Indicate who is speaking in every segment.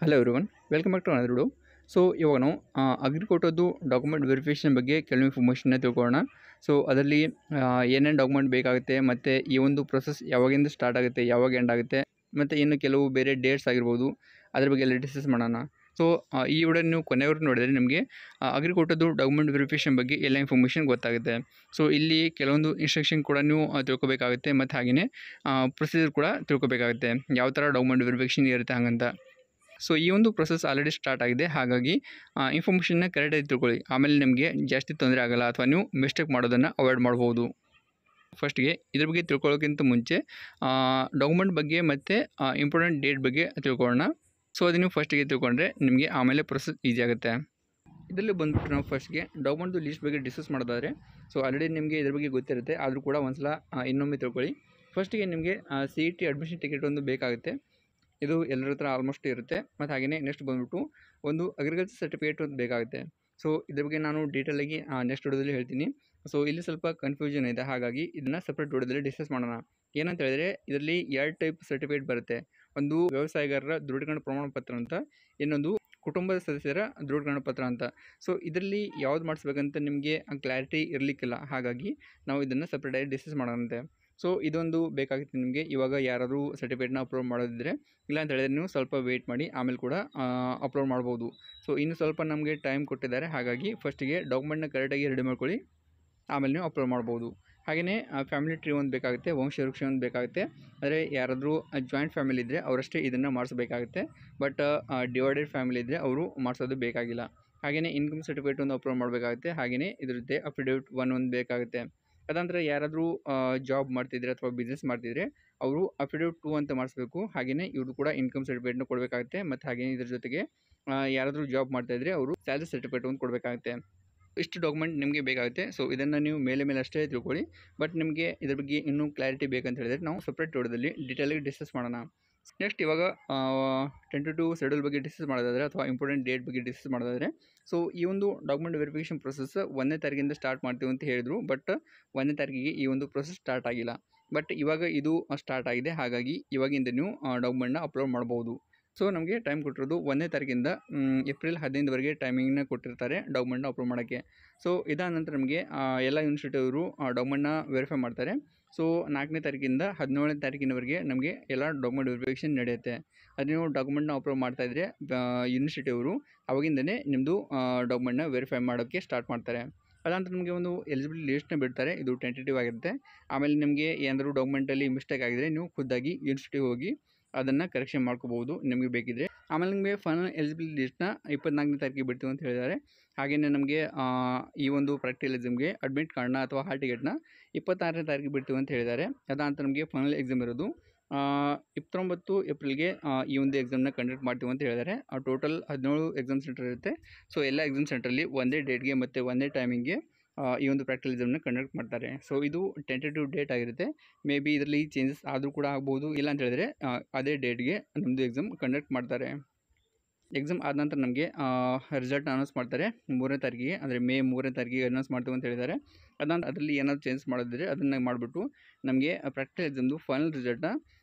Speaker 1: Hello everyone, welcome back to another video. So ಇವಾಗ ನಾವು ಅಗ್ರಿಕೋಟದ್ದು document verification ಬಗ್ಗೆ ಕೆಲವು ಇನ್ಫಾರ್ಮೇಷನ್ನ ತಿಳ್ಕೊಳ್ಳೋಣ. ಸೊ ಅದರಲ್ಲಿ ಏನೇನು ಡಾಕ್ಯುಮೆಂಟ್ ಬೇಕಾಗುತ್ತೆ ಮತ್ತು ಈ ಒಂದು ಪ್ರೊಸೆಸ್ ಯಾವಾಗಿಂದ ಸ್ಟಾರ್ಟ್ ಆಗುತ್ತೆ, ಯಾವಾಗ ಎಂಡ್ ಆಗುತ್ತೆ, ಮತ್ತು ಇನ್ನು ಕೆಲವು ಬೇರೆ ಡೇಟ್ಸ್ ಆಗಿರ್ಬೋದು, ಅದ್ರ ಬಗ್ಗೆ ಎಲ್ಲ ಡಿಸ್ಕಸ್ ಮಾಡೋಣ. ಸೊ ಈ ವಿಡಿಯೋ ನೀವು ಕೊನೆವರೆಗೂ ನೋಡಿದರೆ ನಿಮಗೆ ಅಗ್ರಿಕೋಟದ್ದು ಡಾಕ್ಯುಮೆಂಟ್ ವೆರಿಫಿಕೇಷನ್ ಬಗ್ಗೆ ಎಲ್ಲ ಇನ್ಫಾರ್ಮೇಷನ್ ಗೊತ್ತಾಗುತ್ತೆ. ಸೊ ಇಲ್ಲಿ ಕೆಲವೊಂದು ಇನ್ಸ್ಟ್ರಕ್ಷನ್ ಕೂಡ ನೀವು ತಿಳ್ಕೊಬೇಕಾಗುತ್ತೆ, ಮತ್ತು ಹಾಗೆಯೇ ಪ್ರೊಸೀಜರ್ ಕೂಡ ತಿಳ್ಕೊಬೇಕಾಗುತ್ತೆ, ಯಾವ ಥರ ಡಾಕ್ಯುಮೆಂಟ್ ವೆರಿಫಿಕೇಷನ್ ಇರುತ್ತೆ ಹಾಗಂತ. ಸೊ ಈ ಒಂದು ಪ್ರೊಸೆಸ್ ಆಲ್ರೆಡಿ ಸ್ಟಾರ್ಟ್ ಆಗಿದೆ, ಹಾಗಾಗಿ ಇನ್ಫಾರ್ಮೇಷನ್ನ ಕರೆಕ್ಟಾಗಿ ತಿಳ್ಕೊಳ್ಳಿ. ಆಮೇಲೆ ನಿಮಗೆ ಜಾಸ್ತಿ ತೊಂದರೆ ಆಗೋಲ್ಲ, ಅಥವಾ ನೀವು ಮಿಸ್ಟೇಕ್ ಮಾಡೋದನ್ನು ಅವಾಯ್ಡ್ ಮಾಡ್ಬೋದು. ಫಸ್ಟ್ಗೆ ಇದ್ರ ಬಗ್ಗೆ ತಿಳ್ಕೊಳ್ಳೋಕ್ಕಿಂತ ಮುಂಚೆ ಡಾಕ್ಯುಮೆಂಟ್ ಬಗ್ಗೆ ಮತ್ತು ಇಂಪಾರ್ಟೆಂಟ್ ಡೇಟ್ ಬಗ್ಗೆ ತಿಳ್ಕೊಳ್ಳೋಣ. ಸೊ ಅದು ನೀವು ಫಸ್ಟಿಗೆ ತಿಳ್ಕೊಂಡ್ರೆ ನಿಮಗೆ ಆಮೇಲೆ ಪ್ರೊಸೆಸ್ ಈಸಿ ಆಗುತ್ತೆ. ಇದರಲ್ಲಿ ಬಂದುಬಿಟ್ಟು ನಾವು ಫಸ್ಟ್ಗೆ ಡಾಕ್ಯುಮೆಂಟ್ದು ಲೀಸ್ಟ್ ಬಗ್ಗೆ ಡಿಸ್ಕಸ್ ಮಾಡೋದಾದರೆ, ಸೊ ಆಲ್ರೆಡಿ ನಿಮಗೆ ಇದ್ರ ಬಗ್ಗೆ ಗೊತ್ತಿರುತ್ತೆ, ಆದರೂ ಕೂಡ ಒಂದ್ಸಲ ಇನ್ನೊಮ್ಮೆ ತಿಳ್ಕೊಳ್ಳಿ. ಫಸ್ಟಿಗೆ ನಿಮಗೆ CET ಅಡ್ಮಿಷನ್ ಟಿಕೆಟ್ ಒಂದು ಬೇಕಾಗುತ್ತೆ. ಇದು ಎಲ್ಲರ ಹತ್ರ ಆಲ್ಮೋಸ್ಟ್ ಇರುತ್ತೆ. ಮತ್ತು ಹಾಗೆಯೇ ನೆಕ್ಸ್ಟ್ ಬಂದುಬಿಟ್ಟು ಒಂದು ಅಗ್ರಿಕಲ್ಚರ್ ಸರ್ಟಿಫಿಕೇಟ್ ಒಂದು ಬೇಕಾಗುತ್ತೆ. ಸೊ ಇದ್ರ ಬಗ್ಗೆ ನಾನು ಡೀಟೇಲಾಗಿ ನೆಕ್ಸ್ಟ್ ವಿಡಿಯೋದಲ್ಲಿ ಹೇಳ್ತೀನಿ. ಸೊ ಇಲ್ಲಿ ಸ್ವಲ್ಪ ಕನ್ಫ್ಯೂಷನ್ ಇದೆ, ಹಾಗಾಗಿ ಇದನ್ನು ಸಪ್ರೇಟ್ ವಿಡಿಯೋದಲ್ಲಿ ಡಿಸ್ಕಸ್ ಮಾಡೋಣ. ಏನಂತ ಹೇಳಿದರೆ ಇದರಲ್ಲಿ 2 ಟೈಪ್ ಸರ್ಟಿಫಿಕೇಟ್ ಬರುತ್ತೆ. ಒಂದು ವ್ಯವಸಾಯಗಾರರ ದೃಢೀಕರಣ ಪ್ರಮಾಣ ಪತ್ರ ಅಂತ, ಇನ್ನೊಂದು ಕುಟುಂಬದ ಸದಸ್ಯರ ದೃಢೀಕರಣ ಪತ್ರ ಅಂತ. ಸೊ ಇದರಲ್ಲಿ ಯಾವ್ದು ಮಾಡಿಸ್ಬೇಕಂತ ನಿಮಗೆ ಕ್ಲಾರಿಟಿ ಇರಲಿಕ್ಕಿಲ್ಲ, ಹಾಗಾಗಿ ನಾವು ಇದನ್ನು ಸಪ್ರೇಟಾಗಿ ಡಿಸ್ಕಸ್ ಮಾಡೋಣಂತೆ. ಸೊ ಇದೊಂದು ಬೇಕಾಗುತ್ತೆ ನಿಮಗೆ. ಇವಾಗ ಯಾರಾದರೂ ಸರ್ಟಿಫಿಕೇಟ್ನ ಅಪ್ಲೋಡ್ ಮಾಡೋದಿದ್ದರೆ, ಇಲ್ಲ ಅಂತ ಹೇಳಿದ್ರೆ ನೀವು ಸ್ವಲ್ಪ ವೆಯ್ಟ್ ಮಾಡಿ, ಆಮೇಲೆ ಕೂಡ ಅಪ್ಲೋಡ್ ಮಾಡ್ಬೋದು. ಸೊ ಇನ್ನು ಸ್ವಲ್ಪ ನಮಗೆ ಟೈಮ್ ಕೊಟ್ಟಿದ್ದಾರೆ, ಹಾಗಾಗಿ ಫಸ್ಟಿಗೆ ಡಾಕ್ಯುಮೆಂಟ್ನ ಕರೆಕ್ಟಾಗಿ ರೆಡಿ ಮಾಡ್ಕೊಳ್ಳಿ, ಆಮೇಲೆ ನೀವು ಅಪ್ಲೋಡ್ ಮಾಡ್ಬೋದು. ಹಾಗೆಯೇ ಫ್ಯಾಮಿಲಿ ಟ್ರೀ ಒಂದು ಬೇಕಾಗುತ್ತೆ, ವಂಶವೃಕ್ಷ ಒಂದು ಬೇಕಾಗುತ್ತೆ. ಆದರೆ ಯಾರಾದರೂ ಜಾಯಿಂಟ್ ಫ್ಯಾಮಿಲಿ ಇದ್ದರೆ ಅವರಷ್ಟೇ ಇದನ್ನು ಮಾಡಿಸ್ಬೇಕಾಗುತ್ತೆ, ಬಟ್ ಡಿವೈಡೆಡ್ ಫ್ಯಾಮಿಲಿ ಇದ್ದರೆ ಅವರು ಮಾಡಿಸೋದು ಬೇಕಾಗಿಲ್ಲ. ಹಾಗೆಯೇ ಇನ್ಕಮ್ ಸರ್ಟಿಫಿಕೇಟ್ ಒಂದು ಅಪ್ಲೋಡ್ ಮಾಡಬೇಕಾಗುತ್ತೆ. ಹಾಗೆಯೇ ಇದ್ರ ಜೊತೆ ಅಫಿಡೇವಿಟ್ ಒಂದು ಬೇಕಾಗುತ್ತೆ. ಅದಂತರ ಯಾರಾದರೂ ಜಾಬ್ ಮಾಡ್ತಿದ್ರೆ ಅಥವಾ ಬಿಸ್ನೆಸ್ ಮಾಡ್ತಿದ್ರೆ ಅವರು ಅಫಿಡೇವಿಟ್ 2 ಅಂತ ಮಾಡಿಸ್ಬೇಕು. ಹಾಗೆಯೇ ಇವರು ಕೂಡ ಇನ್ಕಮ್ ಸರ್ಟಿಫಿಕೇಟ್ನ ಕೊಡಬೇಕಾಗುತ್ತೆ. ಮತ್ತು ಹಾಗೆಯೇ ಇದ್ರ ಜೊತೆಗೆ ಯಾರಾದರೂ ಜಾಬ್ ಮಾಡ್ತಾಯಿದ್ರೆ ಅವರು ಸ್ಯಾಲರಿ ಸರ್ಟಿಫಿಕೇಟ್ ಒಂದು ಕೊಡಬೇಕಾಗುತ್ತೆ. ಇಷ್ಟು ಡಾಕ್ಯುಮೆಂಟ್ ನಿಮಗೆ ಬೇಕಾಗುತ್ತೆ. ಸೊ ಇದನ್ನು ನೀವು ಮೇಲೆ ಅಷ್ಟೇ ತಿಳ್ಕೊಳ್ಳಿ, ಬಟ್ ನಿಮಗೆ ಇದ್ರ ಬಗ್ಗೆ ಇನ್ನೂ ಕ್ಲಾರಿಟಿ ಬೇಕಂತ ಹೇಳಿದರೆ ನಾವು ಸಪ್ರೇಟ್ ವಿಡಿಯೋದಲ್ಲಿ ಡೀಟೇಲಾಗಿ ಡಿಸ್ಕಸ್ ಮಾಡೋಣ. ನೆಕ್ಸ್ಟ್ ಇವಾಗ ಟೆಂಟೇಟಿವ್ ಶೆಡ್ಯೂಲ್ ಬಗ್ಗೆ ಡಿಸ್ಕಸ್ ಮಾಡೋದಾದರೆ, ಅಥವಾ ಇಂಪಾರ್ಟೆಂಟ್ ಡೇಟ್ ಬಗ್ಗೆ ಡಿಸ್ಕಸ್ ಮಾಡೋದಾದರೆ, ಸೊ ಈ ಒಂದು ಡಾಕ್ಯುಮೆಂಟ್ ವೆರಿಫಿಕೇಷನ್ ಪ್ರೊಸೆಸ್ 1ನೇ ತಾರೀಕಿಂದ ಸ್ಟಾರ್ಟ್ ಮಾಡ್ತೀವಿ ಅಂತ ಹೇಳಿದರು, ಬಟ್ 1ನೇ ತಾರೀಕಿಗೆ ಈ ಒಂದು ಪ್ರೊಸೆಸ್ ಸ್ಟಾರ್ಟ್ ಆಗಿಲ್ಲ. ಬಟ್ ಇವಾಗ ಇದು ಸ್ಟಾರ್ಟ್ ಆಗಿದೆ, ಹಾಗಾಗಿ ಇವಾಗಿಂದ ನೀವು ಡಾಕ್ಯುಮೆಂಟ್ನ ಅಪ್ಲೋಡ್ ಮಾಡ್ಬೋದು. ಸೊ ನಮಗೆ ಟೈಮ್ ಕೊಟ್ಟಿರೋದು 1ನೇ ತಾರೀಕಿಂದ ಏಪ್ರಿಲ್ 15ವರೆಗೆ ಟೈಮಿಂಗ್ನ ಕೊಟ್ಟಿರ್ತಾರೆ ಡಾಕ್ಯುಮೆಂಟ್ನ ಅಪ್ಲೋಡ್ ಮಾಡೋಕ್ಕೆ. ಸೊ ಇದಾದ ನಂತರ ನಮಗೆ ಎಲ್ಲ ಯೂನಿವರ್ಸಿಟಿ ಅವರು ಡಾಕ್ಯುಮೆಂಟ್ನ ವೆರಿಫೈ ಮಾಡ್ತಾರೆ. ಸೊ 4ನೇ ತಾರೀಕಿಂದ 17ನೇ ತಾರೀಕಿನವರೆಗೆ ನಮಗೆ ಎಲ್ಲ ಡಾಕ್ಯುಮೆಂಟ್ ವೆರಿಫಿಕೇಷನ್ ನಡೆಯುತ್ತೆ. ಅದು ನೀವು ಡಾಕ್ಯುಮೆಂಟ್ನ ಅಪ್ಲೋಡ್ ಮಾಡ್ತಾಯಿದ್ರೆ ಯೂನಿವರ್ಸಿಟಿ ಅವರು ಅವಾಗಿಂದನೇ ನಿಮ್ಮದು ಡಾಕ್ಯುಮೆಂಟ್ನ ವೆರಿಫೈ ಮಾಡೋಕ್ಕೆ ಸ್ಟಾರ್ಟ್ ಮಾಡ್ತಾರೆ. ಅದಂತರ ನಿಮಗೆ ಒಂದು ಎಲಿಜಿಬಿಲಿಟಿ ಲೀಸ್ಟ್ನ ಬಿಡ್ತಾರೆ, ಇದು ಟೆಂಟೇಟಿವ್ ಆಗಿರುತ್ತೆ. ಆಮೇಲೆ ನಿಮಗೆ ಏನಾದರೂ ಡಾಕ್ಯುಮೆಂಟಲ್ಲಿ ಮಿಸ್ಟೇಕ್ ಆಗಿದರೆ ನೀವು ಖುದ್ದಾಗಿ ಯೂನಿವರ್ಸಿಟಿಗೆ ಹೋಗಿ ಅದನ್ನು ಕರೆಕ್ಷನ್ ಮಾಡ್ಕೋಬೋದು ನಿಮಗೆ ಬೇಕಿದ್ದರೆ. ಆಮೇಲೆ ನಿಮಗೆ ಫೈನಲ್ ಎಲಿಜಿಬಿಲಿಟಿ ಲೀಸ್ಟ್ನ 24ನೇ ತಾರೀಕಿಗೆ ಬಿಡ್ತೀವಿ ಅಂತ ಹೇಳಿದ್ದಾರೆ. ಹಾಗೆಯೇ ನಮಗೆ ಈ ಒಂದು ಪ್ರಾಕ್ಟಿಕಲ್ ಎಕ್ಸಾಮ್ಗೆ ಅಡ್ಮಿಟ್ ಕಾರ್ಡ್ನ ಅಥವಾ ಹಾಲ್ ಟಿಕೆಟ್ನ 26ನೇ ತಾರೀಕಿಗೆ ಬಿಡ್ತೀವಿ ಅಂತ ಹೇಳಿದ್ದಾರೆ. ಅದಂತರ ನಮಗೆ ಫೈನಲ್ ಎಕ್ಸಾಮ್ ಇರೋದು 29 ಏಪ್ರಿಲ್ಗೆ ಈ ಒಂದು ಎಕ್ಸಾಮ್ನ ಕಂಡಕ್ಟ್ ಮಾಡ್ತೀವಿ ಅಂತ ಹೇಳಿದ್ದಾರೆ. ಟೋಟಲ್ 17 ಎಕ್ಸಾಮ್ ಸೆಂಟರ್ ಇರುತ್ತೆ. ಸೊ ಎಲ್ಲ ಎಕ್ಸಾಮ್ ಸೆಂಟ್ರಲ್ಲಿ ಒಂದೇ ಡೇಟ್ಗೆ ಮತ್ತು ಒಂದೇ ಟೈಮಿಂಗ್ಗೆ ಈ ಒಂದು ಪ್ರಾಕ್ಟಿಕಲ್ ಎಕ್ಸಾಮ್ನ ಕಂಡಕ್ಟ್ ಮಾಡ್ತಾರೆ. ಸೊ ಇದು ಟೆಂಟೇಟಿವ್ ಡೇಟ್ ಆಗಿರುತ್ತೆ. ಮೇ ಬಿ ಇದರಲ್ಲಿ ಚೇಂಜಸ್ ಆದರೂ ಕೂಡ ಆಗ್ಬೋದು, ಇಲ್ಲ ಅಂತ ಹೇಳಿದ್ರೆ ಅದೇ ಡೇಟ್ಗೆ ನಮ್ಮದು ಎಕ್ಸಾಮ್ ಕಂಡಕ್ಟ್ ಮಾಡ್ತಾರೆ. ಎಕ್ಸಾಮ್ ಆದ ನಂತರ ನಮಗೆ ರಿಸಲ್ಟ್ನ ಅನೌನ್ಸ್ ಮಾಡ್ತಾರೆ 3ನೇ ತಾರೀಕಿಗೆ, ಅಂದರೆ ಮೇ 3ನೇ ತಾರೀಕಿಗೆ ಅನೌನ್ಸ್ ಮಾಡ್ತೀವಿ ಅಂತ ಹೇಳಿದ್ದಾರೆ. ಅದರಲ್ಲಿ ಏನಾದರೂ ಚೇಂಜಸ್ ಮಾಡೋದಿದ್ರೆ ಅದನ್ನು ಮಾಡಿಬಿಟ್ಟು ನಮಗೆ ಪ್ರಾಕ್ಟಿಕಲ್ ಎಕ್ಸಾಮ್ದು ಫೈನಲ್ ರಿಸಲ್ಟ್ನ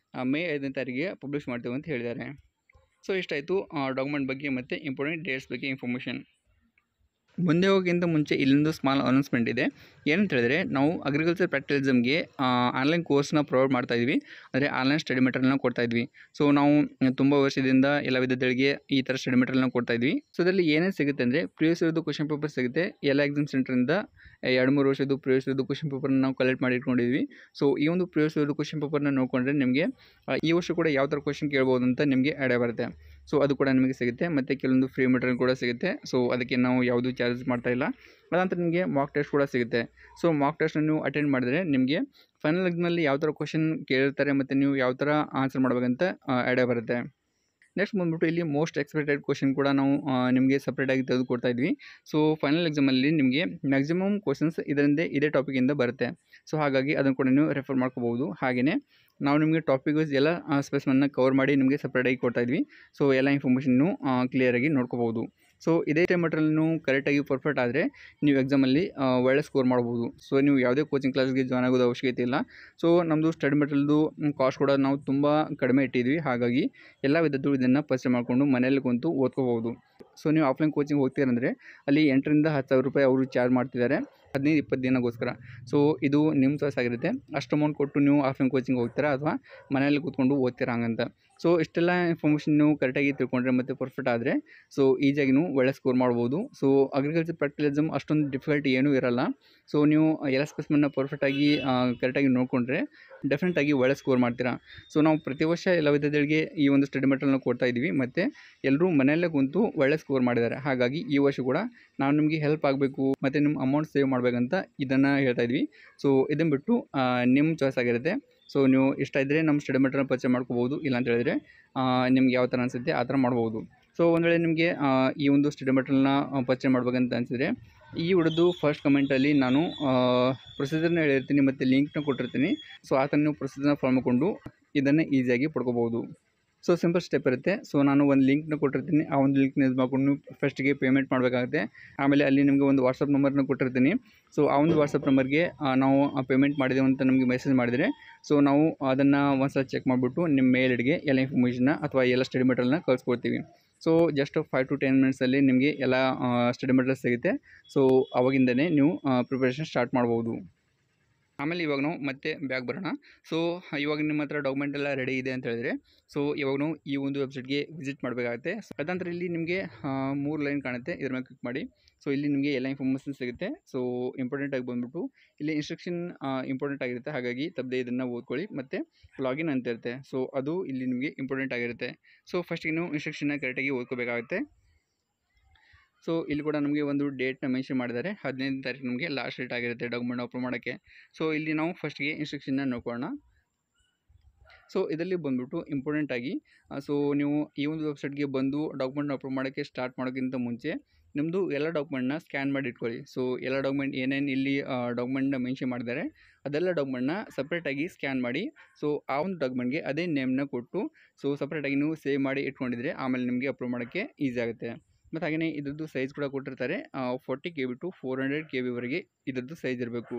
Speaker 1: ಮೇ 5ನೇ ತಾರೀಕಿಗೆ ಪಬ್ಲಿಷ್ ಮಾಡ್ತೀವಿ ಅಂತ ಹೇಳಿದ್ದಾರೆ. ಸೊ ಇಷ್ಟಾಯಿತು ಡಾಕ್ಯುಮೆಂಟ್ ಬಗ್ಗೆ ಮತ್ತು ಇಂಪಾರ್ಟೆಂಟ್ ಡೇಟ್ಸ್ ಬಗ್ಗೆ ಇನ್ಫಾರ್ಮೇಷನ್. ಮುಂದೆ ಹೋಗೋಕ್ಕಿಂತ ಮುಂಚೆ ಇಲ್ಲೊಂದು ಸ್ಮಾಲ್ ಅನೌನ್ಸ್ಮೆಂಟ್ ಇದೆ. ಏನಂತ ಹೇಳಿದ್ರೆ, ನಾವು ಅಗ್ರಿಕಲ್ಚರ್ ಪ್ರಾಕ್ಟಿಕಲ್ ಎಕ್ಸಾಮ್ಗೆ ಆನ್ಲೈನ್ ಕೋರ್ಸ್ನ ಪ್ರೊವೈಡ್ ಮಾಡ್ತಾಯಿದ್ವಿ, ಅಂದರೆ ಆನ್ಲೈನ್ ಸ್ಟಡಿ ಮೆಟೀರಿಯಲ್ನ ಕೊಡ್ತಾಯಿದ್ವಿ. ಸೊ ನಾವು ತುಂಬ ವರ್ಷದಿಂದ ಎಲ್ಲ ವಿದ್ಯಾರ್ಥಿಗಳಿಗೆ ಈ ಥರ ಸ್ಟಡಿ ಮೆಟೀರಿಯಲ್ನ ಕೊಡ್ತಾಯಿದ್ವಿ. ಸೊ ಇದರಲ್ಲಿ ಏನೇನು ಸಿಗುತ್ತೆ ಅಂದರೆ, ಪ್ರಿವಿಯಸ್ ಇರೋದು ಕ್ವಶನ್ ಪೇಪರ್ ಸಿಗುತ್ತೆ. ಎಲ್ಲ ಎಕ್ಸಾಮ್ ಸೆಂಟ್ರಿಂದ 2-3 ವರ್ಷದ್ದು ಪ್ರಿವಿಯಸ್ ಇರೋದು ಕ್ವಶನ್ ಪೇಪರ್ನ ನಾವು ಕಲೆಕ್ಟ್ ಮಾಡಿ ಇಟ್ಕೊಂಡಿದ್ವಿ. ಸೊ ಈ ಒಂದು ಪ್ರಿವಿಯಸ್ ಇರೋದು ಕ್ವಶನ್ ಪೇಪರ್ನ ನೋಡಿಕೊಂಡ್ರೆ ನಿಮಗೆ ಈ ವರ್ಷ ಕೂಡ ಯಾವ ಥರ ಕ್ವಶನ್ ಕೇಳ್ಬೋದು ಅಂತ ನಿಮಗೆ ಐಡಿಯಾ ಬರುತ್ತೆ. ಸೊ ಅದು ಕೂಡ ನಿಮಗೆ ಸಿಗುತ್ತೆ, ಮತ್ತು ಕೆಲವೊಂದು ಫ್ರೀ ಮೆಟೀರಿಯಲ್ ಕೂಡ ಸಿಗುತ್ತೆ. ಸೊ ಅದಕ್ಕೆ ನಾವು ಯಾವುದೂ ಚಾರ್ಜಸ್ ಮಾಡ್ತಾ ಇಲ್ಲ. ಅದಂತರ ನಿಮಗೆ ಮಾಕ್ ಟೆಸ್ಟ್ ಕೂಡ ಸಿಗುತ್ತೆ. ಸೊ ಮಾಕ್ ಟೆಸ್ಟ್ನ ನೀವು ಅಟೆಂಡ್ ಮಾಡಿದರೆ ನಿಮಗೆ ಫೈನಲ್ ಎಕ್ಸಾಮಲ್ಲಿ ಯಾವ ಥರ ಕ್ವಶನ್ ಕೇಳಿರ್ತಾರೆ ಮತ್ತು ನೀವು ಯಾವ ಥರ ಆನ್ಸರ್ ಮಾಡಬೇಕಂತ ಐಡಿಯಾ ಬರುತ್ತೆ. ನೆಕ್ಸ್ಟ್ ಬಂದುಬಿಟ್ಟು ಇಲ್ಲಿ ಮೋಸ್ಟ್ ಎಕ್ಸ್ಪೆಕ್ಟೆಡ್ ಕ್ವಶನ್ ಕೂಡ ನಾವು ನಿಮಗೆ ಸಪ್ರೇಟಾಗಿ ತೆಗೆದುಕೊಡ್ತಾ ಇದ್ವಿ. ಸೊ ಫೈನಲ್ ಎಕ್ಸಾಮಲ್ಲಿ ನಿಮಗೆ ಮ್ಯಾಕ್ಸಿಮಮ್ ಕ್ವಶನ್ಸ್ ಇದೇ ಟಾಪಿಕಿಂದ ಬರುತ್ತೆ. ಸೊ ಹಾಗಾಗಿ ಅದನ್ನು ಕೂಡ ನೀವು ರೆಫರ್ ಮಾಡ್ಕೋಬೋದು. ಹಾಗೆಯೇ ನಾವು ನಿಮಗೆ ಟಾಪಿಕ್ ವೈಸ್ ಎಲ್ಲ ಸ್ಪೆಸಿಮನ್ನ ಕವರ್ ಮಾಡಿ ನಿಮಗೆ ಸಪ್ರೇಟಾಗಿ ಕೊಡ್ತಾಯಿದ್ವಿ. ಸೊ ಎಲ್ಲ ಇನ್ಫಾರ್ಮೇಷನ್ನು ಕ್ಲಿಯರಾಗಿ ನೋಡ್ಕೋಬೋದು. ಸೊ ಇದೇ ಮೆಟೀರಿಯಲ್ ನೀವು ಕರೆಕ್ಟಾಗಿ ಪರ್ಫೆಕ್ಟ್ ಆದರೆ ನೀವು ಎಕ್ಸಾಮಲ್ಲಿ ಒಳ್ಳೆ ಸ್ಕೋರ್ ಮಾಡ್ಬೋದು. ಸೊ ನೀವು ಯಾವುದೇ ಕೋಚಿಂಗ್ ಕ್ಲಾಸ್ಗೆ ಜಾಯ್ನ್ ಆಗೋದು ಅವಶ್ಯಕತೆ ಇಲ್ಲ. ಸೊ ನಮ್ಮದು ಸ್ಟಡಿ ಮೆಟೀರಿಯಲ್ದು ಕಾಸ್ಟ್ ಕೂಡ ನಾವು ತುಂಬ ಕಡಿಮೆ ಇಟ್ಟಿದ್ವಿ. ಹಾಗಾಗಿ ಎಲ್ಲ ವಿದ್ಯಾರ್ಥಿಗಳು ಇದನ್ನು ಪರ್ಚೇಸ್ ಮಾಡಿಕೊಂಡು ಮನೆಯಲ್ಲಿ ಕುಂತು ಓದ್ಕೋಬೋದು. ಸೊ ನೀವು ಆಫ್ಲೈನ್ ಕೋಚಿಂಗ್ ಹೋಗ್ತೀರಂದರೆ ಅಲ್ಲಿ 8,000 to 10,000 ರೂಪಾಯಿ ಅವರು ಚಾರ್ಜ್ ಮಾಡ್ತಿದ್ದಾರೆ 15-20 ದಿನಗೋಸ್ಕರ. ಸೊ ಇದು ನಿಮ್ಮ ಚಾಯ್ಸ್ ಆಗಿರುತ್ತೆ. ಅಷ್ಟು ಅಮೌಂಟ್ ಕೊಟ್ಟು ನೀವು ಆಫ್ಲೈನ್ ಕೋಚಿಂಗ್ ಹೋಗ್ತೀರಾ ಅಥವಾ ಮನೆಯಲ್ಲಿ ಕೂತ್ಕೊಂಡು ಓದ್ತೀರಾ ಹಂಗಂತ. ಸೊ ಇಷ್ಟೆಲ್ಲ ಇನ್ಫಾರ್ಮೇಷನ್ ನೀವು ಕರೆಕ್ಟಾಗಿ ತಿಳ್ಕೊಂಡ್ರೆ ಮತ್ತು ಪರ್ಫೆಕ್ಟ್ ಆದರೆ ಸೊ ಈಸಿಯಾಗಿ ನೀವು ಒಳ್ಳೆ ಸ್ಕೋರ್ ಮಾಡ್ಬೋದು. ಸೊ ಅಗ್ರಿಕಲ್ಚರ್ ಪ್ರಾಕ್ಟಿಕಲ್ ಎಕ್ಸಾಮ್ ಅಷ್ಟೊಂದು ಡಿಫಿಕಲ್ಟಿ ಏನೂ ಇರೋಲ್ಲ. ಸೊ ನೀವು ಎಲ್ಲ ಸ್ಪೆಸಿಮೆನ್ನ ಪರ್ಫೆಕ್ಟಾಗಿ ಕರೆಕ್ಟಾಗಿ ನೋಡಿಕೊಂಡ್ರೆ ಡೆಫಿನೆಟಾಗಿ ಒಳ್ಳೆ ಸ್ಕೋರ್ ಮಾಡ್ತೀರಾ. ಸೊ ನಾವು ಪ್ರತಿ ವರ್ಷ ಎಲ್ಲ ವಿದ್ಯಾರ್ಥಿಗಳಿಗೆ ಈ ಒಂದು ಸ್ಟಡಿ ಮೆಟೀರಿಯಲ್ನ ಕೊಡ್ತಾ ಇದ್ದೀವಿ ಮತ್ತು ಎಲ್ಲರೂ ಮನೆಯಲ್ಲೇ ಕುಂತು ಒಳ್ಳೆ ಸ್ಕೋರ್ ಮಾಡಿದ್ದಾರೆ. ಹಾಗಾಗಿ ಈ ವರ್ಷ ಕೂಡ ನಾವು ನಿಮಗೆ ಹೆಲ್ಪ್ ಆಗಬೇಕು ಮತ್ತು ನಿಮ್ಮ ಅಮೌಂಟ್ ಸೇವ್ ಮಾಡಬೇಕಂತ ಇದನ್ನು ಹೇಳ್ತಾ ಇದ್ವಿ. ಸೊ ಇದನ್ನು ಬಿಟ್ಟು ನಿಮ್ಮ ಚಾಯ್ಸ್ ಆಗಿರುತ್ತೆ. ಸೊ ನೀವು ಇಷ್ಟ ಇದ್ದರೆ ನಮ್ಮ ಸ್ಟಡಿ ಮೆಟೀರಿಯಲ್ ಪರ್ಚೇಸ್ ಮಾಡ್ಕೋಬೋದು. ಇಲ್ಲ ಅಂತ ಹೇಳಿದ್ರೆ ನಿಮ್ಗೆ ಯಾವ ಥರ ಅನಿಸುತ್ತೆ ಆ ಥರ ಮಾಡ್ಬೋದು. ಸೊ ಒಂದು ವೇಳೆ ನಿಮಗೆ ಈ ಒಂದು ಸ್ಟಡಿ ಮೆಟೀರಿಯಲ್ನ ಪರ್ಚೇಸ್ ಮಾಡ್ಬೇಕಂತ ಅನಿಸಿದರೆ ಈ ವಿಡಿಯೋದು ಫಸ್ಟ್ ಕಮೆಂಟಲ್ಲಿ ನಾನು ಪ್ರೊಸೀಜರ್ನ ಹೇಳಿರ್ತೀನಿ ಮತ್ತು ಲಿಂಕ್ನ ಕೊಟ್ಟಿರ್ತೀನಿ. ಸೊ ಆ ಥರ ನೀವು ಪ್ರೊಸೀಜರ್ನ ಫಾಲೋ ಮಾಡಿಕೊಂಡು ಇದನ್ನು ಈಸಿಯಾಗಿ ಪಡ್ಕೋಬೋದು. ಸೊ ಸಿಂಪಲ್ ಸ್ಟೆಪ್ ಇರುತ್ತೆ. ಸೊ ನಾನು ಒಂದು ಲಿಂಕ್ನ ಕೊಟ್ಟಿರ್ತೀನಿ. ಆ ಒಂದು ಲಿಂಕ್ನ ಯೂಸ್ ಮಾಡಿಕೊಂಡು ಫಸ್ಟಿಗೆ ಪೇಮೆಂಟ್ ಮಾಡಬೇಕಾಗುತ್ತೆ. ಆಮೇಲೆ ಅಲ್ಲಿ ನಿಮಗೆ ಒಂದು ವಾಟ್ಸಪ್ ನಂಬರ್ನ ಕೊಟ್ಟಿರ್ತೀನಿ. ಸೊ ಆ ಒಂದು ವಾಟ್ಸಪ್ ನಂಬರ್ಗೆ ನಾವು ಪೇಮೆಂಟ್ ಮಾಡಿದೆವು ಅಂತ ನಮಗೆ ಮೆಸೇಜ್ ಮಾಡಿದರೆ ಸೊ ನಾವು ಅದನ್ನು ಒಂದು ಸಲ ಚೆಕ್ ಮಾಡಿಬಿಟ್ಟು ನಿಮ್ಮ ಮೇಲ್ ಐಡಿಗೆ ಎಲ್ಲ ಇನ್ಫಾರ್ಮೇಷನ್ನ ಅಥವಾ ಎಲ್ಲ ಸ್ಟಡಿ ಮೆಟೀರಿಯಲ್ನ ಕಳಿಸ್ಕೊಡ್ತೀವಿ. ಸೊ ಜಸ್ಟ್ 5 to 10 ಮಿನಿಟ್ಸಲ್ಲಿ ನಿಮಗೆ ಎಲ್ಲ ಸ್ಟಡಿ ಮೆಟೀರಿಯಲ್ ಸಿಗುತ್ತೆ. ಸೊ ಅವಾಗಿಂದನೇ ನೀವು ಪ್ರಿಪ್ರೇಷನ್ ಸ್ಟಾರ್ಟ್ ಮಾಡ್ಬೋದು. ಆಮೇಲೆ ಇವಾಗ ನಾವು ಮತ್ತೆ ಬ್ಯಾಕ್ ಬರೋಣ. ಸೊ ಇವಾಗ ನಿಮ್ಮ ಹತ್ರ ಡಾಕ್ಯುಮೆಂಟ್ ಎಲ್ಲ ರೆಡಿ ಇದೆ ಅಂತ ಹೇಳಿದ್ರೆ ಸೊ ಇವಾಗ ನಾವು ಈ ಒಂದು ವೆಬ್ಸೈಟ್ಗೆ ವಿಸಿಟ್ ಮಾಡಬೇಕಾಗುತ್ತೆ. ಅದಂತರ ಇಲ್ಲಿ ನಿಮಗೆ 3 ಲೈನ್ ಕಾಣುತ್ತೆ. ಇದ್ರ ಮೇಲೆ ಕ್ಲಿಕ್ ಮಾಡಿ. ಸೊ ಇಲ್ಲಿ ನಿಮಗೆ ಎಲ್ಲ ಇನ್ಫಾರ್ಮೇಷನ್ ಸಿಗುತ್ತೆ. ಸೊ ಇಂಪಾರ್ಟೆಂಟಾಗಿ ಬಂದುಬಿಟ್ಟು ಇಲ್ಲಿ ಇನ್ಸ್ಟ್ರಕ್ಷನ್ ಇಂಪಾರ್ಟೆಂಟ್ ಆಗಿರುತ್ತೆ. ಹಾಗಾಗಿ ತಪ್ಪದೆ ಇದನ್ನು ಓದ್ಕೊಳ್ಳಿ. ಮತ್ತು ಲಾಗಿನ್ ಅಂತ ಇರುತ್ತೆ. ಸೊ ಅದು ಇಲ್ಲಿ ನಿಮಗೆ ಇಂಪಾರ್ಟೆಂಟ್ ಆಗಿರುತ್ತೆ. ಸೊ ಫಸ್ಟಿಗೆ ನೀವು ಇನ್ಸ್ಟ್ರಕ್ಷನ್ನ ಕರೆಕ್ಟಾಗಿ ಓದ್ಕೋಬೇಕಾಗುತ್ತೆ. ಸೊ ಇಲ್ಲಿ ಕೂಡ ನಮಗೆ ಒಂದು ಡೇಟ್ನ ಮೆನ್ಷನ್ ಮಾಡಿದ್ದಾರೆ. 15ನೇ ತಾರೀಕು ನಮಗೆ ಲಾಸ್ಟ್ ಡೇಟ್ ಆಗಿರುತ್ತೆ ಡಾಕ್ಯುಮೆಂಟ್ ಅಪ್ಲೋಡ್ ಮಾಡೋಕ್ಕೆ. ಸೊ ಇಲ್ಲಿ ನಾವು ಫಸ್ಟಿಗೆ ಇನ್ಸ್ಟ್ರಕ್ಷನ್ನ ನೋಡೋಣ. ಸೊ ಇದರಲ್ಲಿ ಬಂದುಬಿಟ್ಟು ಇಂಪಾರ್ಟೆಂಟಾಗಿ ಸೊ ನೀವು ಈ ಒಂದು ವೆಬ್ಸೈಟ್ಗೆ ಬಂದು ಡಾಕ್ಯುಮೆಂಟ್ನ ಅಪ್ಲೋಡ್ ಮಾಡೋಕ್ಕೆ ಸ್ಟಾರ್ಟ್ ಮಾಡೋಕ್ಕಿಂತ ಮುಂಚೆ ನಿಮ್ಮದು ಎಲ್ಲ ಡಾಕ್ಯುಮೆಂಟ್ನ ಸ್ಕ್ಯಾನ್ ಮಾಡಿ ಇಟ್ಕೊಳ್ಳಿ. ಸೊ ಎಲ್ಲ ಡಾಕ್ಯುಮೆಂಟ್ ಏನೇನು ಇಲ್ಲಿ ಡಾಕ್ಯುಮೆಂಟ್ನ ಮೆನ್ಷನ್ ಮಾಡಿದ್ದಾರೆ ಅದೆಲ್ಲ ಡಾಕ್ಯುಮೆಂಟ್ನ ಸಪ್ರೇಟಾಗಿ ಸ್ಕ್ಯಾನ್ ಮಾಡಿ ಸೊ ಆ ಒಂದು ಡಾಕ್ಯುಮೆಂಟ್ಗೆ ಅದೇ ನೇಮ್ನ ಕೊಟ್ಟು ಸೊ ಸಪ್ರೇಟಾಗಿ ನೀವು ಸೇವ್ ಮಾಡಿ ಇಟ್ಕೊಂಡಿದ್ರೆ ಆಮೇಲೆ ನಿಮಗೆ ಅಪ್ಲೋಡ್ ಮಾಡೋಕ್ಕೆ ಈಸಿ ಆಗುತ್ತೆ. ಮತ್ತು ಹಾಗೆಯೇ ಇದ್ರದ್ದು ಸೈಜ್ ಕೂಡ ಕೊಟ್ಟಿರ್ತಾರೆ. 40 KB to 400 KB ವರೆಗೆ ಇದ್ರದ್ದು ಸೈಜ್ ಇರಬೇಕು.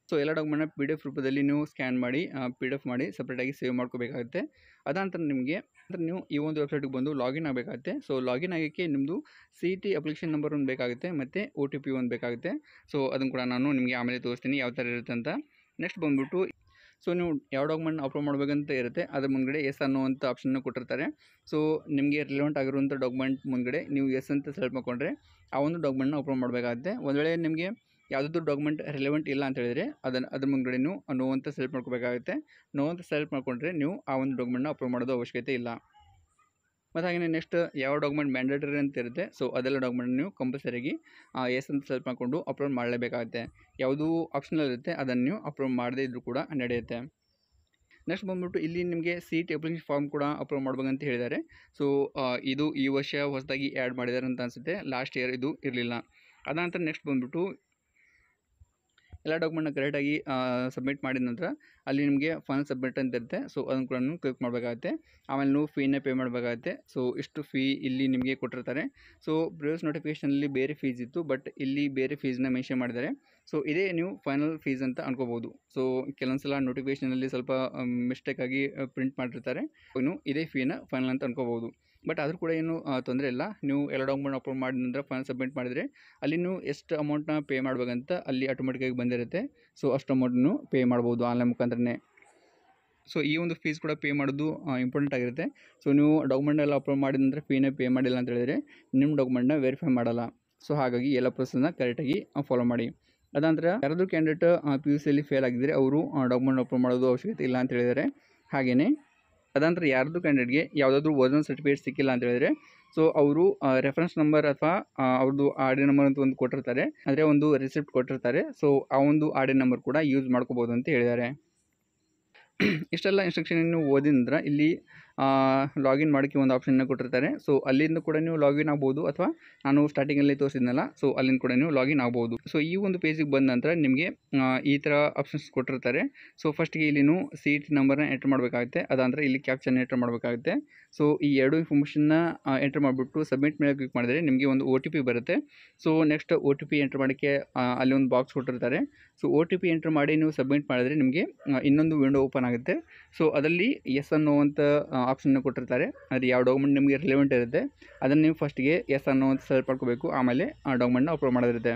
Speaker 1: ಸೊ ಎಲ್ಲ ಡಾಕ್ಯುಮೆಂಟ್ನ PDF ರೂಪದಲ್ಲಿ ನೀವು ಸ್ಕ್ಯಾನ್ ಮಾಡಿ PDF ಮಾಡಿ ಸಪ್ರೇಟಾಗಿ ಸೇವ್ ಮಾಡ್ಕೋಬೇಕಾಗುತ್ತೆ. ಅದಾನಂತರ ನೀವು ಈ ಒಂದು ವೆಬ್ಸೈಟ್ಗೆ ಬಂದು ಲಾಗಿನ್ ಆಗಬೇಕಾಗುತ್ತೆ. ಸೊ ಲಾಗಿನ್ ಆಗೋಕ್ಕೆ ನಿಮ್ಮದು CET ಅಪ್ಲಿಕೇಶನ್ ನಂಬರ್ ಒಂದು ಬೇಕಾಗುತ್ತೆ ಮತ್ತು OTP ಒಂದು ಬೇಕಾಗುತ್ತೆ. ಸೊ ಅದನ್ನು ಕೂಡ ನಾನು ನಿಮಗೆ ಆಮೇಲೆ ತೋರಿಸ್ತೀನಿ ಯಾವ ಥರ ಇರುತ್ತೆ ಅಂತ. ನೆಕ್ಸ್ಟ್ ಬಂದುಬಿಟ್ಟು ಸೊ ನೀವು ಯಾವ ಡಾಕ್ಯುಮೆಂಟ್ ಅಪ್ಲೋಡ್ ಮಾಡಬೇಕಂತ ಇರುತ್ತೆ ಅದ್ರ ಮುಂದ್ಗಡೆ ಎಸ್ ಅನ್ನುವಂಥ ಆಪ್ಷನ್ನ ಕೊಟ್ಟಿರ್ತಾರೆ. ಸೊ ನಿಮಗೆ ರಿಲೆವೆಂಟ್ ಆಗಿರುವಂಥ ಡಾಕ್ಯುಮೆಂಟ್ ಮುಂದ್ಗಡೆ ನೀವು ಎಸ್ ಅಂತ ಸೆಲೆಕ್ಟ್ ಮಾಡಿಕೊಂಡ್ರೆ ಆ ಒಂದು ಡಾಕ್ಯುಮೆಂಟ್ನ ಅಪ್ಲೋಡ್ ಮಾಡಬೇಕಾಗುತ್ತೆ. ಒಂದು ವೇಳೆ ನಿಮಗೆ ಯಾವುದಾದ್ರೂ ಡಾಕ್ಯುಮೆಂಟ್ ರಿಲೆವೆಂಟ್ ಇಲ್ಲ ಅಂತ ಹೇಳಿದರೆ ಅದ್ರ ಮುಂದ್ಗಡೆ ನೀವು ನೋ ಅಂತ ಸೆಲೆಕ್ಟ್ ಮಾಡ್ಕೋಬೇಕಾಗುತ್ತೆ. ನೋ ಅಂತ ಸೆಲೆಕ್ಟ್ ಮಾಡಿಕೊಂಡ್ರೆ ನೀವು ಆ ಒಂದು ಡಾಕ್ಯುಮೆಂಟ್ನ ಅಪ್ಲೋಡ್ ಮಾಡೋದು ಅವಶ್ಯಕತೆ ಇಲ್ಲ. ಮತ್ತು ಹಾಗೆಯೇ ನೆಕ್ಸ್ಟ್ ಯಾವ ಡಾಕ್ಯುಮೆಂಟ್ ಮ್ಯಾಂಡೇಟರಿ ಅಂತ ಇರುತ್ತೆ ಸೊ ಅದೆಲ್ಲ ಡಾಕ್ಯುಮೆಂಟ್ ನೀವು ಕಂಪಲ್ಸರಿಯಾಗಿ ಎಸ್ ಅಂತ ಸೆಲೆಕ್ಟ್ ಮಾಡಿಕೊಂಡು ಅಪ್ಲೋಡ್ ಮಾಡಲೇಬೇಕಾಗುತ್ತೆ. ಯಾವುದು ಆಪ್ಷನಲ್ ಇರುತ್ತೆ ಅದನ್ನು ನೀವು ಅಪ್ಲೋಡ್ ಮಾಡದೇ ಇದ್ದರೂ ಕೂಡ ನಡೆಯುತ್ತೆ. ನೆಕ್ಸ್ಟ್ ಬಂದುಬಿಟ್ಟು ಇಲ್ಲಿ ನಿಮಗೆ CET ಅಪ್ಲಿಕೇಶನ್ ಫಾರ್ಮ್ ಕೂಡ ಅಪ್ಲೋಡ್ ಮಾಡ್ಬೇಕಂತ ಹೇಳಿದ್ದಾರೆ. ಸೊ ಇದು ಈ ವರ್ಷ ಹೊಸದಾಗಿ ಆ್ಯಡ್ ಮಾಡಿದ್ದಾರೆ ಅಂತ ಅನಿಸುತ್ತೆ. ಲಾಸ್ಟ್ ಇಯರ್ ಇದು ಇರಲಿಲ್ಲ. ಅದಾನಂತರ ನೆಕ್ಸ್ಟ್ ಬಂದುಬಿಟ್ಟು ಎಲ್ಲ ಡಾಕ್ಯುಮೆಂಟ್ನ ಕರೆಕ್ಟಾಗಿ ಸಬ್ಮಿಟ್ ಮಾಡಿದ ನಂತರ ಅಲ್ಲಿ ನಿಮಗೆ ಫೈನಲ್ ಸಬ್ಮಿಟ್ ಅಂತ ಇರುತ್ತೆ. ಸೊ ಅದನ್ನು ಕೂಡ ಕ್ಲಿಕ್ ಮಾಡಬೇಕಾಗುತ್ತೆ. ಆಮೇಲೆ ನೀವು ಫೀನ ಪೇ ಮಾಡಬೇಕಾಗುತ್ತೆ. ಸೊ ಇಷ್ಟು ಫೀ ಇಲ್ಲಿ ನಿಮಗೆ ಕೊಟ್ಟಿರ್ತಾರೆ. ಸೊ ಪ್ರಿವಿಯಸ್ ನೋಟಿಫಿಕೇಷನಲ್ಲಿ ಬೇರೆ ಫೀಸ್ ಇತ್ತು, ಬಟ್ ಇಲ್ಲಿ ಬೇರೆ ಫೀಸ್ನ ಮೆನ್ಷನ್ ಮಾಡಿದ್ದಾರೆ. ಸೊ ಇದೇ ನೀವು ಫೈನಲ್ ಫೀಸ್ ಅಂತ ಅನ್ಕೋಬೋದು. ಸೊ ಕೆಲವೊಂದು ಸಲ ನೋಟಿಫಿಕೇಷನಲ್ಲಿ ಸ್ವಲ್ಪ ಮಿಸ್ಟೇಕಾಗಿ ಪ್ರಿಂಟ್ ಮಾಡಿರ್ತಾರೆ. ಇನ್ನು ಇದೇ ಫೀನ ಫೈನಲ್ ಅಂತ ಅನ್ಕೋಬೋದು. ಬಟ್ ಆದರೂ ಕೂಡ ಏನು ತೊಂದರೆ ಇಲ್ಲ. ನೀವು ಎಲ್ಲ ಡಾಕ್ಯುಮೆಂಟ್ ಅಪ್ಲೋಡ್ ಮಾಡಿದ ನಂತರ ಫೈನಲ್ ಸಬ್ಮಿಟ್ ಮಾಡಿದರೆ ಅಲ್ಲಿ ನೀವು ಎಷ್ಟು ಅಮೌಂಟ್ನ ಪೇ ಮಾಡಬೇಕಂತ ಅಲ್ಲಿ ಆಟೋಮೆಟಿಕಾಗಿ ಬಂದಿರುತ್ತೆ. ಸೊ ಅಷ್ಟು ಅಮೌಂಟನ್ನು ಪೇ ಮಾಡ್ಬೋದು ಆನ್ಲೈನ್ ಮುಖಾಂತರನೇ. ಸೊ ಈ ಒಂದು ಫೀಸ್ ಕೂಡ ಪೇ ಮಾಡೋದು ಇಂಪಾರ್ಟೆಂಟ್ ಆಗಿರುತ್ತೆ. ಸೊ ನೀವು ಡಾಕ್ಯುಮೆಂಟ್ ಎಲ್ಲ ಅಪ್ಲೋಡ್ ಮಾಡಿದ ನಂತರ ಫೀನೇ ಪೇ ಮಾಡಿಲ್ಲ ಅಂತ ಹೇಳಿದರೆ ನಿಮ್ಮ ಡಾಕ್ಯುಮೆಂಟ್ನ ವೆರಿಫೈ ಮಾಡಲ್ಲ. ಸೊ ಹಾಗಾಗಿ ಎಲ್ಲ ಪ್ರೊಸೆಸ್ನ ಕರೆಕ್ಟಾಗಿ ಫಾಲೋ ಮಾಡಿ. ಅದಾನಂತರ ಯಾರಾದರೂ ಕ್ಯಾಂಡಿಡೇಟ್ PUCಯಲ್ಲಿ ಫೇಲ್ ಆಗಿದ್ದರೆ ಅವರು ಡಾಕ್ಯುಮೆಂಟ್ ಅಪ್ಲೋಡ್ ಮಾಡೋದು ಅವಶ್ಯಕತೆ ಇಲ್ಲ ಅಂತ ಹೇಳಿದ್ದಾರೆ. ಹಾಗೆಯೇ ಅದಾನಂತರ ಯಾರ್ದು ಕ್ಯಾಂಡಿಡೇಟ್ಗೆ ಯಾವುದಾದ್ರೂ ಒರಿಜಿನಲ್ ಸರ್ಟಿಫಿಕೇಟ್ ಸಿಕ್ಕಿಲ್ಲ ಅಂತ ಹೇಳಿದರೆ ಸೊ ಅವರು ರೆಫರೆನ್ಸ್ ನಂಬರ್ ಅಥವಾ ಅವ್ರದ್ದು RD ನಂಬರ್ ಅಂತ ಒಂದು ಕೊಟ್ಟಿರ್ತಾರೆ, ಅಂದರೆ ಒಂದು ರಿಸಿಪ್ಟ್ ಕೊಟ್ಟಿರ್ತಾರೆ. ಸೊ ಆ ಒಂದು RD ನಂಬರ್ ಕೂಡ ಯೂಸ್ ಮಾಡ್ಕೋಬೋದು ಅಂತ ಹೇಳಿದ್ದಾರೆ. ಇಷ್ಟೆಲ್ಲ ಇನ್ಸ್ಟ್ರಕ್ಷನ್ ನೀವು ಓದಿದ ನಂತರ ಇಲ್ಲಿ ಲಾಗಿನ್ ಮಾಡೋಕ್ಕೆ ಒಂದು ಆಪ್ಷನ್ನ ಕೊಟ್ಟಿರ್ತಾರೆ. ಸೊ ಅಲ್ಲಿಂದ ಕೂಡ ನೀವು ಲಾಗಿನ್ ಆಗ್ಬೋದು, ಅಥವಾ ನಾನು ಸ್ಟಾರ್ಟಿಂಗಲ್ಲಿ ತೋರಿಸಿದ್ನಲ್ಲ ಸೊ ಅಲ್ಲಿಂದ ಕೂಡ ನೀವು ಲಾಗಿನ್ ಆಗ್ಬೋದು. ಸೊ ಈ ಒಂದು ಪೇಜಿಗೆ ಬಂದ ನಂತರ ನಿಮಗೆ ಈ ಥರ ಆಪ್ಷನ್ಸ್ ಕೊಟ್ಟಿರ್ತಾರೆ. ಸೊ ಫಸ್ಟ್ಗೆ ಇಲ್ಲಿ ನೀವು ಸೀಟ್ ನಂಬರ್ನ ಎಂಟರ್ ಮಾಡಬೇಕಾಗುತ್ತೆ, ಅದಂದರೆ ಇಲ್ಲಿ ಕ್ಯಾಪ್ಚರ್ನ ಎಂಟರ್ ಮಾಡಬೇಕಾಗುತ್ತೆ. ಸೊ ಈ ಎರಡು ಇನ್ಫಾರ್ಮೇಷನ್ನ ಎಂಟರ್ ಮಾಡಿಬಿಟ್ಟು ಸಬ್ಮಿಟ್ ಮೇಲೆ ಕ್ಲಿಕ್ ಮಾಡಿದರೆ ನಿಮಗೆ ಒಂದು OTP ಬರುತ್ತೆ. ಸೊ ನೆಕ್ಸ್ಟ್ OTP ಎಂಟರ್ ಮಾಡೋಕ್ಕೆ ಅಲ್ಲಿ ಒಂದು ಬಾಕ್ಸ್ ಕೊಟ್ಟಿರ್ತಾರೆ. ಸೊ OTP ಎಂಟರ್ ಮಾಡಿ ನೀವು ಸಬ್ಮಿಟ್ ಮಾಡಿದರೆ ನಿಮಗೆ ಇನ್ನೊಂದು ವಿಂಡೋ ಓಪನ್ ಆಗುತ್ತೆ. ಸೊ ಅದರಲ್ಲಿ ಎಸ್ ಅನ್ನೋವಂಥ ಆಪ್ಷನ್ನ ಕೊಟ್ಟಿರ್ತಾರೆ. ಅದು ಯಾವ ಡಾಕ್ಯುಮೆಂಟ್ ನಿಮಗೆ ರಿಲೆವೆಂಟ್ ಇರುತ್ತೆ ಅದನ್ನು ನೀವು ಫಸ್ಟಿಗೆ ಎಸ್ ಅನ್ನೋವಂಥ ಸೆಲೆಕ್ಟ್ ಮಾಡ್ಕೋಬೇಕು, ಆಮೇಲೆ ಆ ಡಾಕ್ಯುಮೆಂಟ್ನ ಅಪ್ಲೋಡ್ ಮಾಡೋದಿರುತ್ತೆ.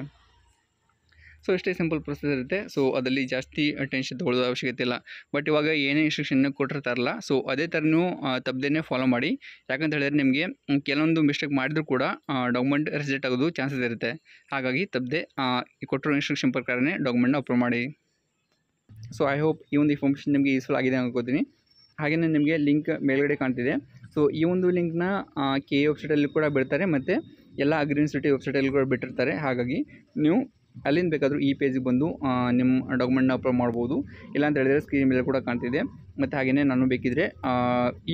Speaker 1: ಸೊ ಇಷ್ಟೇ ಸಿಂಪಲ್ ಪ್ರೊಸೆಸ್ ಇರುತ್ತೆ. ಸೊ ಅದರಲ್ಲಿ ಜಾಸ್ತಿ ಟೆನ್ಷನ್ ತೊಗೊಳ್ಳೋದು ಅವಶ್ಯಕತೆ ಇಲ್ಲ. ಬಟ್ ಇವಾಗ ಏನೇ ಇನ್ಸ್ಟ್ರಕ್ಷನ್ನ ಕೊಟ್ಟಿರ್ತಾರಲ್ಲ ಸೊ ಅದೇ ಥರ ನೀವು ತಪ್ಪದೇ ಫಾಲೋ ಮಾಡಿ. ಯಾಕಂತ ಹೇಳಿದ್ರೆ ನಿಮಗೆ ಕೆಲವೊಂದು ಮಿಸ್ಟೇಕ್ ಮಾಡಿದರೂ ಕೂಡ ಡಾಕ್ಯುಮೆಂಟ್ ರಿಜೆಕ್ಟ್ ಆಗೋದು ಚಾನ್ಸಸ್ ಇರುತ್ತೆ. ಹಾಗಾಗಿ ತಪ್ಪದೆ ಕೊಟ್ಟಿರೋ ಇನ್ಸ್ಟ್ರಕ್ಷನ್ ಪ್ರಕಾರನೇ ಡಾಕ್ಯುಮೆಂಟ್ನ ಅಪ್ಲೋಡ್ ಮಾಡಿ. ಸೊ ಐ ಹೋಪ್ ಈ ಒಂದು ಇನ್ಫಾರ್ಮೇಷನ್ ನಿಮಗೆ ಯೂಸ್ಫುಲ್ ಆಗಿದೆ ಅನ್ಕೋತೀನಿ. ಹಾಗೆಯೇ ನಿಮಗೆ ಲಿಂಕ್ ಮೇಲ್ಗಡೆ ಕಾಣ್ತಿದೆ. ಸೊ ಈ ಒಂದು ಲಿಂಕ್ನ KA ವೆಬ್ಸೈಟಲ್ಲಿ ಕೂಡ ಬಿಡ್ತಾರೆ, ಮತ್ತು ಎಲ್ಲ ಅಗ್ರಿಯೂನಿವರ್ಸಿಟಿ ವೆಬ್ಸೈಟಲ್ಲಿ ಕೂಡ ಬಿಟ್ಟಿರ್ತಾರೆ. ಹಾಗಾಗಿ ನೀವು ಅಲ್ಲಿಂದ ಬೇಕಾದರೂ ಈ ಪೇಜಿಗೆ ಬಂದು ನಿಮ್ಮ ಡಾಕ್ಯುಮೆಂಟ್ನ ಅಪ್ಲೋಡ್ ಮಾಡ್ಬೋದು. ಇಲ್ಲಾಂತ ಹೇಳಿದರೆ ಸ್ಕ್ರೀನ್ ಮೇಲೆ ಕೂಡ ಕಾಣ್ತಿದೆ. ಮತ್ತು ಹಾಗೆಯೇ ನಾನು ಬೇಕಿದ್ದರೆ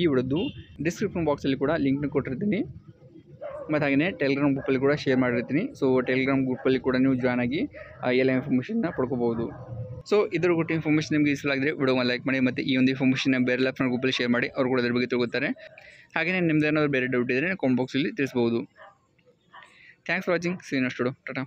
Speaker 1: ಈ ವಿಡಿಯೋದು ಡಿಸ್ಕ್ರಿಪ್ಷನ್ ಬಾಕ್ಸಲ್ಲಿ ಕೂಡ ಲಿಂಕ್ನ ಕೊಟ್ಟಿರ್ತೀನಿ. ಮತ್ತು ಹಾಗೆಯೇ ಟೆಲಿಗ್ರಾಮ್ ಗ್ರೂಪಲ್ಲಿ ಕೂಡ ಶೇರ್ ಮಾಡಿರ್ತೀನಿ. ಸೊ ಟೆಲಿಗ್ರಾಮ್ ಗ್ರೂಪಲ್ಲಿ ಕೂಡ ನೀವು ಜಾಯ್ನ್ ಆಗಿ ಎಲ್ಲ ಇನ್ಫಾರ್ಮೇಷನ್ನ ಪಡ್ಕೋಬೋದು. ಸೊ ಇದ್ರ ಕೊಟ್ಟು ಇನ್ಫಾರ್ಮೇಷನ್ ನಿಮಗೆ ಯೂಸ್ಫುಲ್ ಆಗಿದ್ರೆ ವಿಡಿಯೋನ ಲೈಕ್ ಮಾಡಿ, ಮತ್ತು ಈ ಒಂದು ಇನ್ಫಾರ್ಮೇಷನ್ನ ಬೇರೆ ಫ್ರೆಂಡ್ ಗ್ರೂಪಲ್ಲಿ ಶೇರ್ ಮಾಡಿ, ಅವರು ಕೂಡ ಅದ್ರ ಬಗ್ಗೆ ತಿಳ್ಕೊತಾರೆ. ಹಾಗೆಯೇ ನಿಮ್ದು ಏನಾದರೂ ಬೇರೆ ಡೌಟ್ ಇದ್ದರೆ ಕಾಮೆಂಟ್ ಬಾಕ್ಸಲ್ಲಿ ತಿಳಿಸ್ಬೋದು. Thanks for watching. See you next video. Tata.